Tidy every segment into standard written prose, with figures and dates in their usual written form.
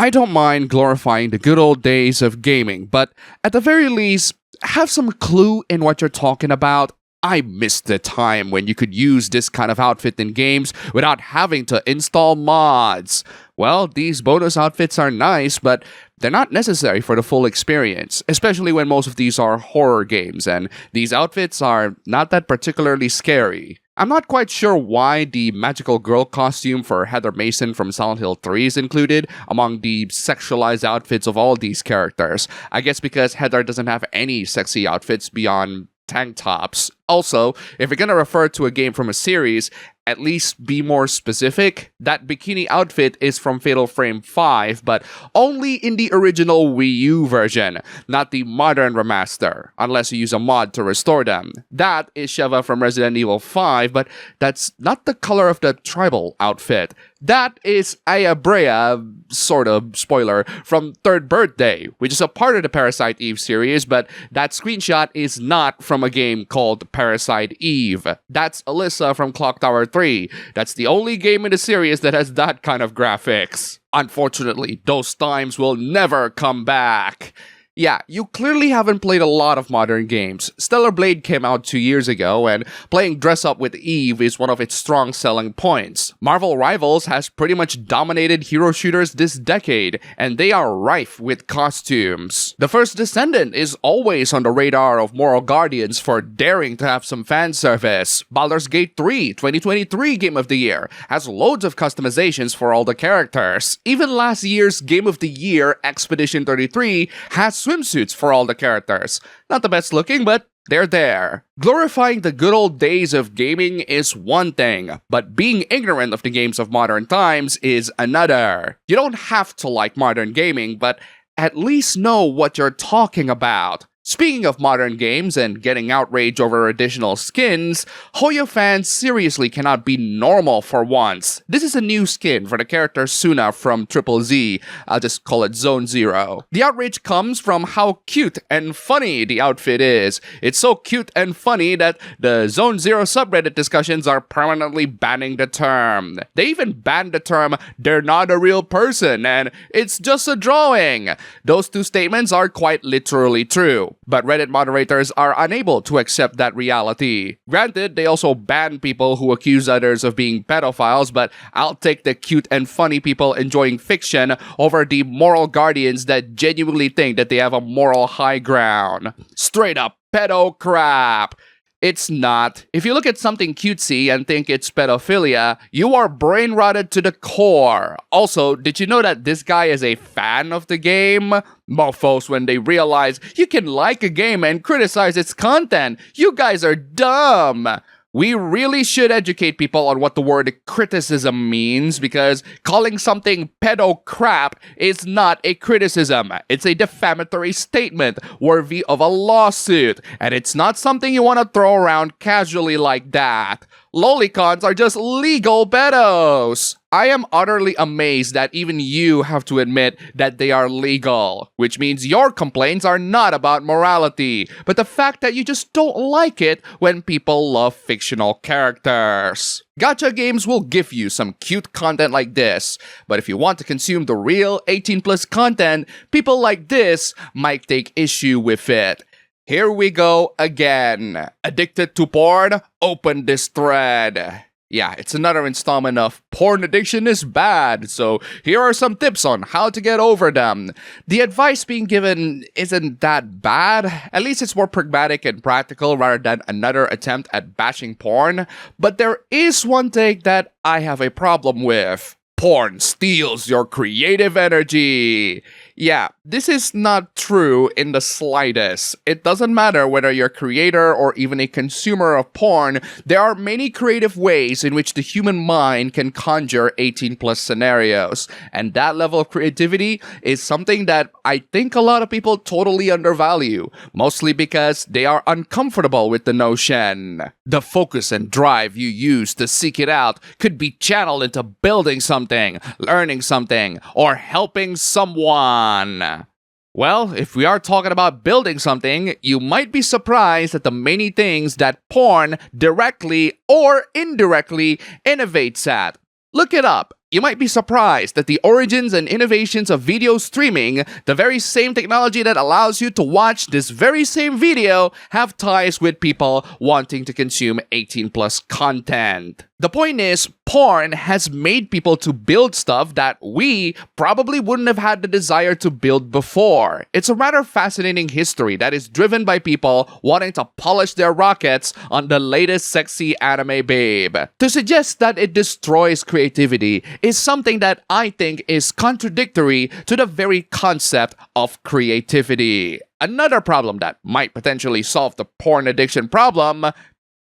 I don't mind glorifying the good old days of gaming, but at the very least, have some clue in what you're talking about. I miss the time when you could use this kind of outfit in games without having to install mods. Well, these bonus outfits are nice, but they're not necessary for the full experience, especially when most of these are horror games, and these outfits are not that particularly scary. I'm not quite sure why the magical girl costume for Heather Mason from Silent Hill 3 is included among the sexualized outfits of all these characters. I guess because Heather doesn't have any sexy outfits beyond tank tops. Also, if you're gonna refer to a game from a series, at least be more specific. That bikini outfit is from Fatal Frame 5, but only in the original Wii U version, not the modern remaster, unless you use a mod to restore them. That is Sheva from Resident Evil 5, but that's not the color of the tribal outfit. That is Aya Brea, sort of, spoiler, from Third Birthday, which is a part of the Parasite Eve series, but that screenshot is not from a game called Parasite Eve. That's Alyssa from Clock Tower 3. That's the only game in the series that has that kind of graphics. Unfortunately, those times will never come back. Yeah, you clearly haven't played a lot of modern games. Stellar Blade came out 2 years ago, and playing Dress Up with Eve is one of its strong selling points. Marvel Rivals has pretty much dominated hero shooters this decade, and they are rife with costumes. The First Descendant is always on the radar of moral guardians for daring to have some fan service. Baldur's Gate 3, 2023 Game of the Year, has loads of customizations for all the characters. Even last year's Game of the Year, Expedition 33, has swimsuits for all the characters. Not the best looking, but they're there. Glorifying the good old days of gaming is one thing, but being ignorant of the games of modern times is another. You don't have to like modern gaming, but at least know what you're talking about. Speaking of modern games and getting outraged over additional skins, Hoyo fans seriously cannot be normal for once. This is a new skin for the character Suna from Triple Z. I'll just call it Zone Zero. The outrage comes from how cute and funny the outfit is. It's so cute and funny that the Zone Zero subreddit discussions are permanently banning the term. They even banned the term, "they're not a real person," and "it's just a drawing." Those two statements are quite literally true. But Reddit moderators are unable to accept that reality. Granted, they also ban people who accuse others of being pedophiles, but I'll take the cute and funny people enjoying fiction over the moral guardians that genuinely think that they have a moral high ground. Straight up pedo crap. It's not. If you look at something cutesy and think it's pedophilia, you are brain rotted to the core. Also, did you know that this guy is a fan of the game? Mofos, when they realize you can like a game and criticize its content. You guys are dumb. We really should educate people on what the word criticism means, because calling something pedo crap is not a criticism. It's a defamatory statement worthy of a lawsuit, and it's not something you want to throw around casually like that. Lolicons are just legal pedos. I am utterly amazed that even you have to admit that they are legal, which means your complaints are not about morality, but the fact that you just don't like it when people love fictional characters. Gacha games will give you some cute content like this, but if you want to consume the real 18+ content, people like this might take issue with it. Here we go again. Addicted to porn? Open this thread. Yeah, it's another installment of Porn Addiction is Bad, so here are some tips on how to get over them. The advice being given isn't that bad. At least it's more pragmatic and practical rather than another attempt at bashing porn. But there is one take that I have a problem with. Porn steals your creative energy. Yeah, this is not true in the slightest. It doesn't matter whether you're a creator or even a consumer of porn, there are many creative ways in which the human mind can conjure 18+ scenarios. And that level of creativity is something that I think a lot of people totally undervalue, mostly because they are uncomfortable with the notion. The focus and drive you use to seek it out could be channeled into building something, learning something, or helping someone. Well, if we are talking about building something, you might be surprised at the many things that porn directly or indirectly innovates at. Look it up. You might be surprised that the origins and innovations of video streaming, the very same technology that allows you to watch this very same video, have ties with people wanting to consume 18+ content. The point is, porn has made people to build stuff that we probably wouldn't have had the desire to build before. It's a rather fascinating history that is driven by people wanting to polish their rockets on the latest sexy anime babe. To suggest that it destroys creativity is something that I think is contradictory to the very concept of creativity. Another problem that might potentially solve the porn addiction problem: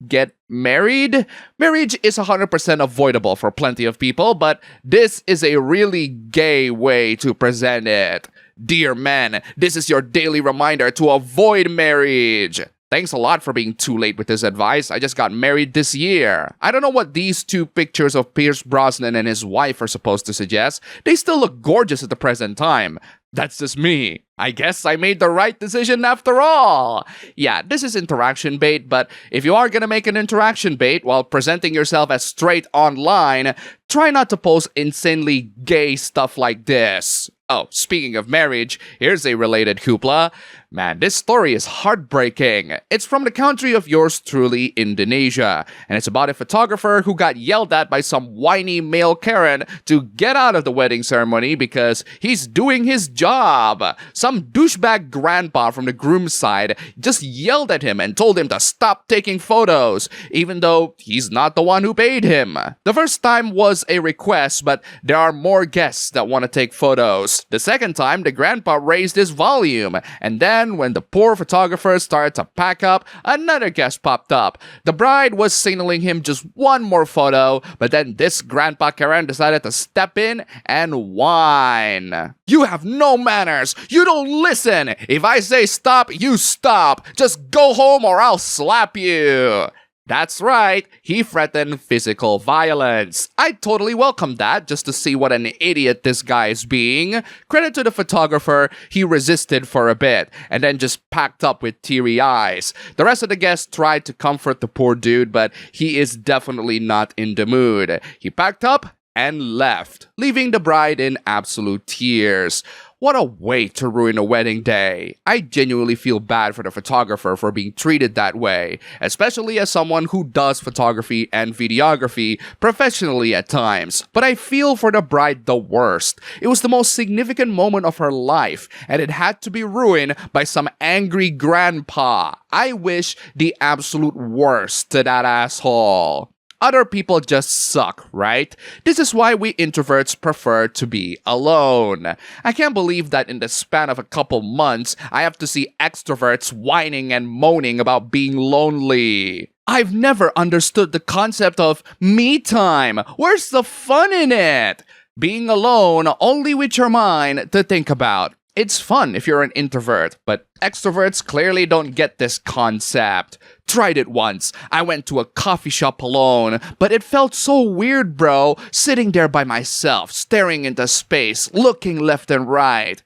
get married? Marriage is 100% avoidable for plenty of people, but this is a really gay way to present it. Dear men, this is your daily reminder to avoid marriage. Thanks a lot for being too late with this advice. I just got married this year. I don't know what these two pictures of Pierce Brosnan and his wife are supposed to suggest. They still look gorgeous at the present time. That's just me. I guess I made the right decision after all. Yeah, this is interaction bait, but if you are gonna make an interaction bait while presenting yourself as straight online, try not to post insanely gay stuff like this. Oh, speaking of marriage, here's a related hoopla. Man, this story is heartbreaking. It's from the country of yours truly, Indonesia, and it's about a photographer who got yelled at by some whiny male Karen to get out of the wedding ceremony because he's doing his job. Some douchebag grandpa from the groom's side just yelled at him and told him to stop taking photos, even though he's not the one who paid him. The first time was a request, but there are more guests that want to take photos. The second time, the grandpa raised his volume, and then when the poor photographer started to pack up, another guest popped up. The bride was signaling him just one more photo, but then this grandpa Karen decided to step in and whine. You have no manners! You don't listen! If I say stop, you stop! Just go home or I'll slap you! That's right, he threatened physical violence. I totally welcomed that just to see what an idiot this guy is being. Credit to the photographer, he resisted for a bit and then just packed up with teary eyes. The rest of the guests tried to comfort the poor dude, but he is definitely not in the mood. He packed up and left, leaving the bride in absolute tears. What a way to ruin a wedding day. I genuinely feel bad for the photographer for being treated that way, especially as someone who does photography and videography professionally at times. But I feel for the bride the worst. It was the most significant moment of her life, and it had to be ruined by some angry grandpa. I wish the absolute worst to that asshole. Other people just suck, right? This is why we introverts prefer to be alone. I can't believe that in the span of a couple months, I have to see extroverts whining and moaning about being lonely. I've never understood the concept of me time. Where's the fun in it? Being alone only with your mind to think about. It's fun if you're an introvert, but extroverts clearly don't get this concept. Tried it once. I went to a coffee shop alone, but it felt so weird, bro, sitting there by myself, staring into space, looking left and right.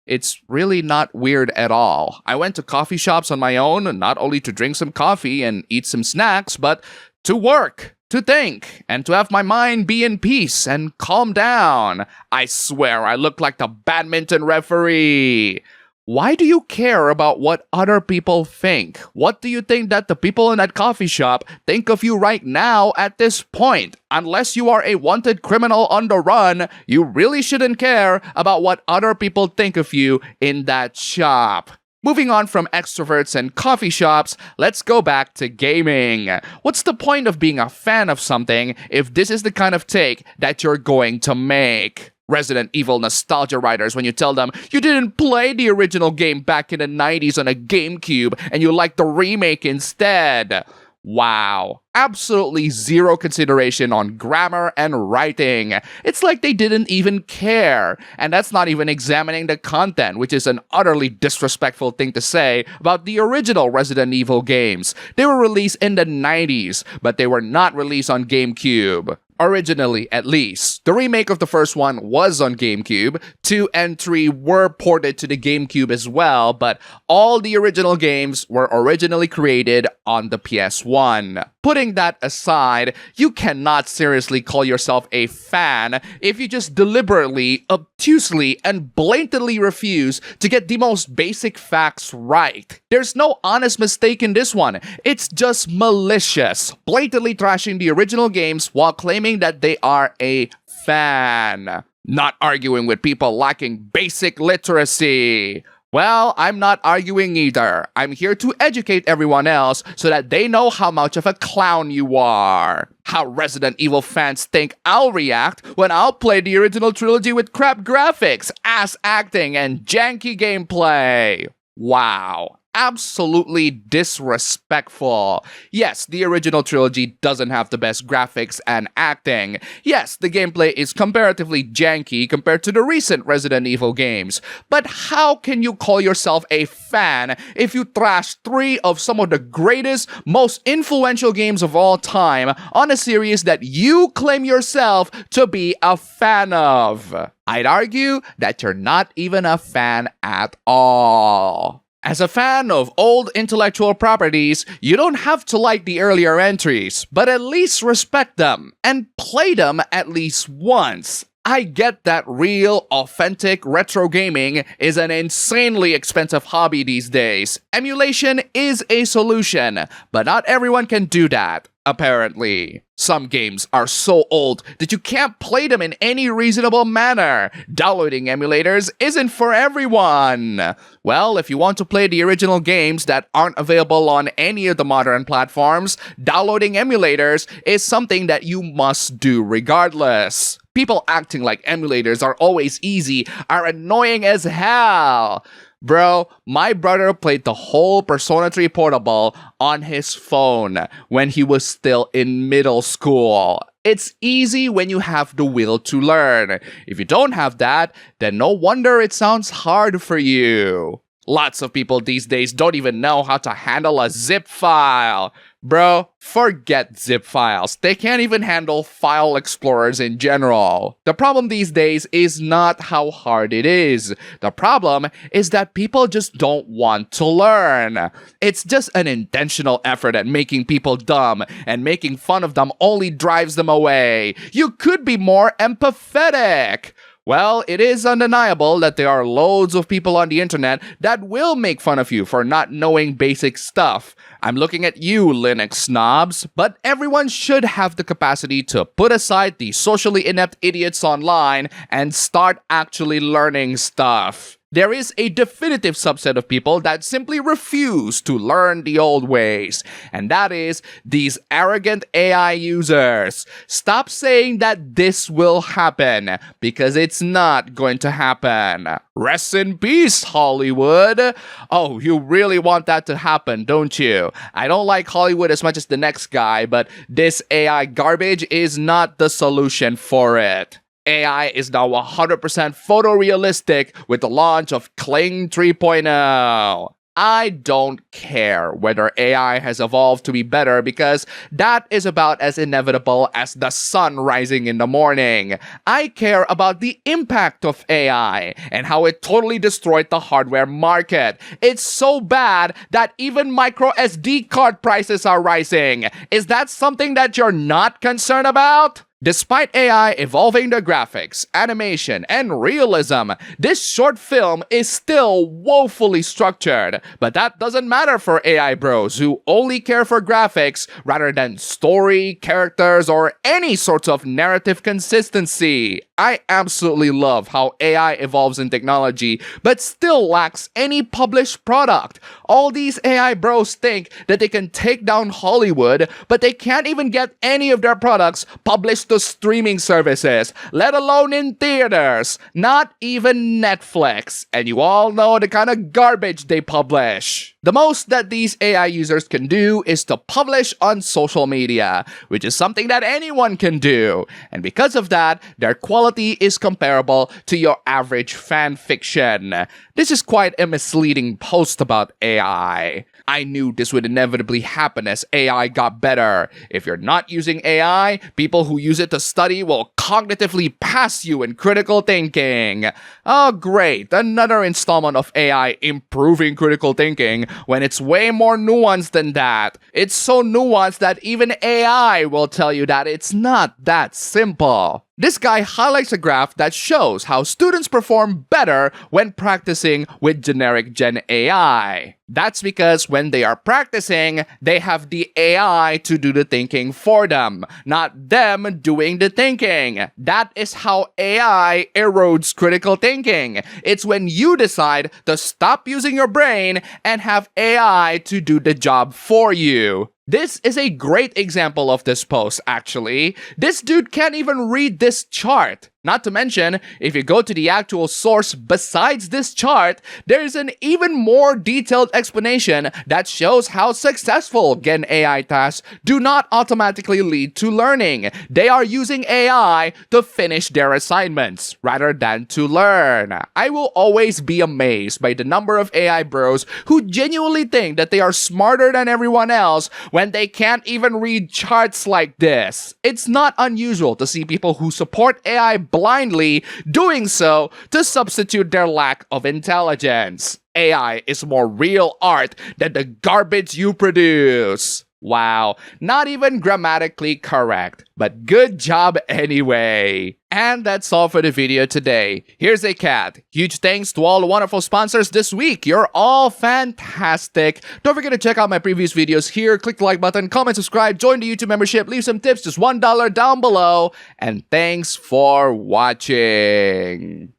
It's really not weird at all. I went to coffee shops on my own, not only to drink some coffee and eat some snacks, but to work, to think, and to have my mind be in peace and calm down. I swear I look like the badminton referee. Why do you care about what other people think? What do you think that the people in that coffee shop think of you right now at this point? Unless you are a wanted criminal on the run, you really shouldn't care about what other people think of you in that shop. Moving on from extroverts and coffee shops, let's go back to gaming. What's the point of being a fan of something if this is the kind of take that you're going to make? Resident Evil nostalgia writers when you tell them you didn't play the original game back in the 90s on a GameCube and you like the remake instead. Wow. Absolutely zero consideration on grammar and writing. It's like they didn't even care. And that's not even examining the content, which is an utterly disrespectful thing to say about the original Resident Evil games. They were released in the 90s, but they were not released on GameCube. Originally, at least. The remake of the first one was on GameCube. 2 and 3 were ported to the GameCube as well, but all the original games were originally created on the PS1. Putting that aside, you cannot seriously call yourself a fan if you just deliberately, obtusely, and blatantly refuse to get the most basic facts right. There's no honest mistake in this one. It's just malicious, blatantly trashing the original games while claiming that they are a fan. Not arguing with people lacking basic literacy. Well, I'm not arguing either. I'm here to educate everyone else so that they know how much of a clown you are. How Resident Evil fans think I'll react when I'll play the original trilogy with crap graphics, ass acting, and janky gameplay. Wow. Absolutely disrespectful. Yes, the original trilogy doesn't have the best graphics and acting. Yes, the gameplay is comparatively janky compared to the recent Resident Evil games. But how can you call yourself a fan if you trash 3 of some of the greatest, most influential games of all time on a series that you claim yourself to be a fan of? I'd argue that you're not even a fan at all. As a fan of old intellectual properties, you don't have to like the earlier entries, but at least respect them and play them at least once. I get that real, authentic retro gaming is an insanely expensive hobby these days. Emulation is a solution, but not everyone can do that, apparently. Some games are so old that you can't play them in any reasonable manner. Downloading emulators isn't for everyone. Well, if you want to play the original games that aren't available on any of the modern platforms, downloading emulators is something that you must do regardless. People acting like emulators are always easy are annoying as hell. Bro, my brother played the whole Persona 3 Portable on his phone when he was still in middle school. It's easy when you have the will to learn. If you don't have that, then no wonder it sounds hard for you. Lots of people these days don't even know how to handle a zip file. Bro, forget zip files. They can't even handle file explorers in general. The problem these days is not how hard it is. The problem is that people just don't want to learn. It's just an intentional effort at making people dumb, and making fun of them only drives them away. You could be more empathetic. Well, it is undeniable that there are loads of people on the internet that will make fun of you for not knowing basic stuff. I'm looking at you, Linux snobs, but everyone should have the capacity to put aside the socially inept idiots online and start actually learning stuff. There is a definitive subset of people that simply refuse to learn the old ways, and that is these arrogant AI users. Stop saying that this will happen, because it's not going to happen. Rest in peace, Hollywood. Oh, you really want that to happen, don't you? I don't like Hollywood as much as the next guy, but this AI garbage is not the solution for it. AI is now 100% photorealistic with the launch of Kling 3.0. I don't care whether AI has evolved to be better, because that is about as inevitable as the sun rising in the morning. I care about the impact of AI and how it totally destroyed the hardware market. It's so bad that even micro SD card prices are rising. Is that something that you're not concerned about? Despite AI evolving the graphics, animation, and realism, this short film is still woefully structured. But that doesn't matter for AI bros who only care for graphics rather than story, characters, or any sort of narrative consistency. I absolutely love how AI evolves in technology, but still lacks any published product. All these AI bros think that they can take down Hollywood, but they can't even get any of their products published to streaming services, let alone in theaters. Not even Netflix. And you all know the kind of garbage they publish. The most that these AI users can do is to publish on social media, which is something that anyone can do. And because of that, their quality is comparable to your average fan fiction. This is quite a misleading post about AI. I knew this would inevitably happen as AI got better. If you're not using AI, people who use use it to study will cognitively pass you in critical thinking. Oh great, another installment of AI improving critical thinking when it's way more nuanced than that. It's so nuanced that even AI will tell you that it's not that simple. This guy highlights a graph that shows how students perform better when practicing with generic Gen AI. That's because when they are practicing, they have the AI to do the thinking for them, not them doing the thinking. That is how AI erodes critical thinking. It's when you decide to stop using your brain and have AI to do the job for you. This is a great example of this post, actually. This dude can't even read this chart. Not to mention, if you go to the actual source besides this chart, there's an even more detailed explanation that shows how successful Gen AI tasks do not automatically lead to learning. They are using AI to finish their assignments rather than to learn. I will always be amazed by the number of AI bros who genuinely think that they are smarter than everyone else when they can't even read charts like this. It's not unusual to see people who support AI blindly doing so to substitute their lack of intelligence. AI is more real art than the garbage you produce. Wow, not even grammatically correct, but good job anyway. And that's all for the video today. Here's a cat. Huge thanks to all the wonderful sponsors this week. You're all fantastic. Don't forget to check out my previous videos here. Click the like button, comment, subscribe, join the YouTube membership, leave some tips, just $1 down below. And thanks for watching.